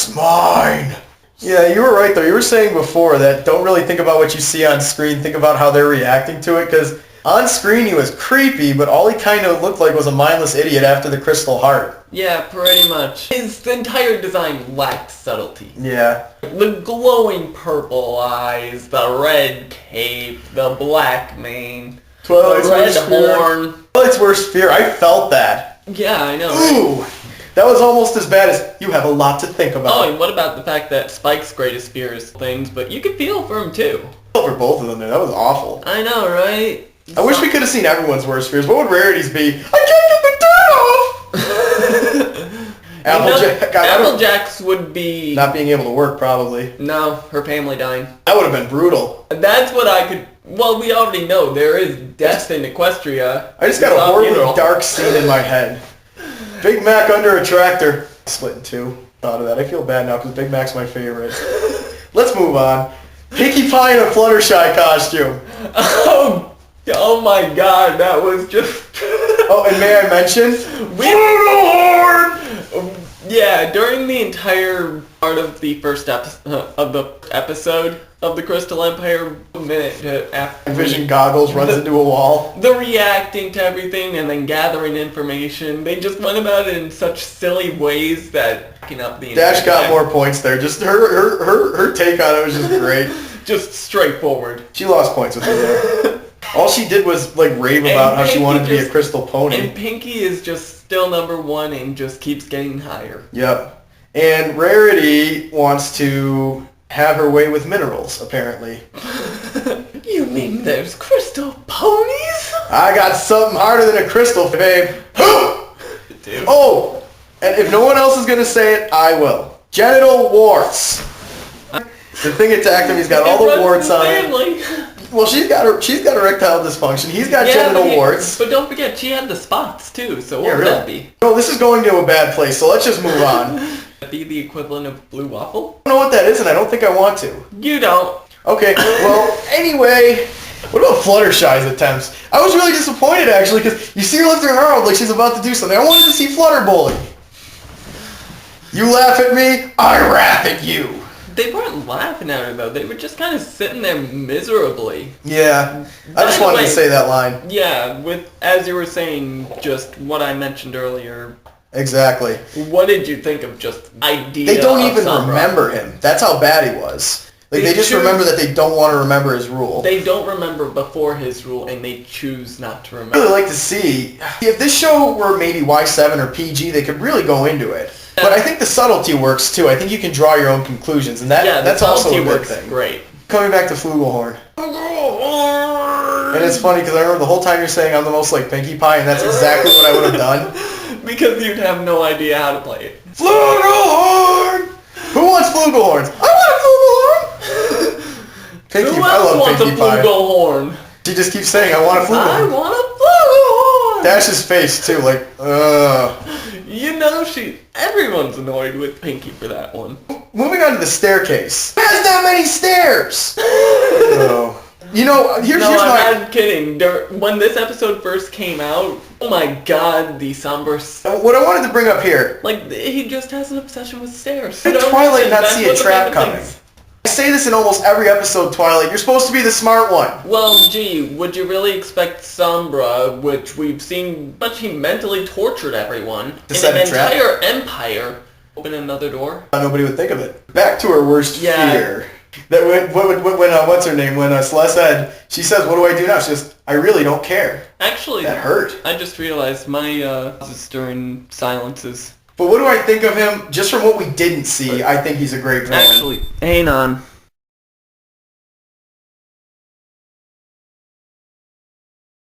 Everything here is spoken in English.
That's mine. Yeah, you were right though. You were saying before that don't really think about what you see on screen. Think about how they're reacting to it, because on screen he was creepy, but all he kind of looked like was a mindless idiot after the crystal heart. Yeah, pretty much. His entire design lacked subtlety. Yeah. The glowing purple eyes, the red cape, the black mane, Twilight's the red worst fear. horn. Twilight's worst fear. I felt that. Yeah, I know. Right? Ooh. That was almost as bad as you have a lot to think about. Oh, and what about the fact that Spike's greatest fear is things, but you could feel for him too. For both of them there. That was awful. I know, right? I wish we could have seen everyone's worst fears. What would Rarity's be? I can't get the dirt off! Applejack's would be... Not being able to work, probably. No, her family dying. That would have been brutal. That's what I could... Well, we already know there is death in Equestria. I just got a horribly dark scene in my head. Big Mac under a tractor. Split in two. Thought of that. I feel bad now because Big Mac's my favorite. Let's move on. Pinkie Pie in a Fluttershy costume. Oh my god, that was just... Oh, and may I mention? Yeah, during the entire part of the first episode of the Crystal Empire, minute after Vision goggles, runs into a wall. The reacting to everything and then gathering information, they just went about it in such silly ways that picking up the Dash got more points there. Just her take on it was just great. Just straightforward. She lost points with me there. All she did was like rave about how she wanted to be a crystal pony. And Pinkie is just still number one and just keeps getting higher. Yep. And Rarity wants to have her way with minerals, apparently. You mean there's crystal ponies? I got something harder than a crystal, babe. Dude. Oh, and if no one else is going to say it, I will. Genital warts. The thing attacked him. He's got all the warts on it. Well, she's got erectile dysfunction. He's got genital warts. But don't forget, she had the spots too. So what would that be? No, this is going to a bad place. So let's just move on. Would that be the equivalent of blue waffle? I don't know what that is, and I don't think I want to. You don't. Okay. Well, anyway, what about Fluttershy's attempts? I was really disappointed actually because you see her lift her arm like she's about to do something. I wanted to see Flutter Bully. You laugh at me, I wrath at you. They weren't laughing at her though. They were just kind of sitting there miserably. Yeah. I just wanted to say that line. Yeah, as you were saying, just what I mentioned earlier. Exactly. What did you think of just idea? They don't even remember him. That's how bad he was. Like they just remember that they don't want to remember his rule. They don't remember before his rule, and they choose not to remember. I'd really like to see if this show were maybe Y7 or PG. They could really go into it. But I think the subtlety works too. I think you can draw your own conclusions, and that's also a good thing. Great. Coming back to Flugelhorn. And it's funny because I remember the whole time you're saying I'm the most like Pinkie Pie, and that's exactly what I would have done. Because you'd have no idea how to play it. Flugelhorn! Who wants Flugelhorns? I want a Flugelhorn! Pinkie, I love Pinkie Pie. Flugelhorn? She just keeps saying, I want a Flugelhorn. I want a Flugelhorn! Dash's face too, like, ugh. You know, everyone's annoyed with Pinkie for that one. Moving on to the staircase. It has that many stairs! Oh. You know, here's my... I'm not kidding. When this episode first came out, oh my god, the somber... What I wanted to bring up here... Like, he just has an obsession with stairs. Did Twilight not see a trap coming? I say this in almost every episode, Twilight. You're supposed to be the smart one. Well, gee, would you really expect Sombra, which we've seen, but she mentally tortured everyone, in an entire empire, open another door? Nobody would think of it. Back to her worst fear. That when what's her name? When Celeste said, she says, "What do I do now?" She says, "I really don't care." Actually, that hurt. I just realized my during silences. But what do I think of him? Just from what we didn't see, I think he's a great villain. Actually, hang on.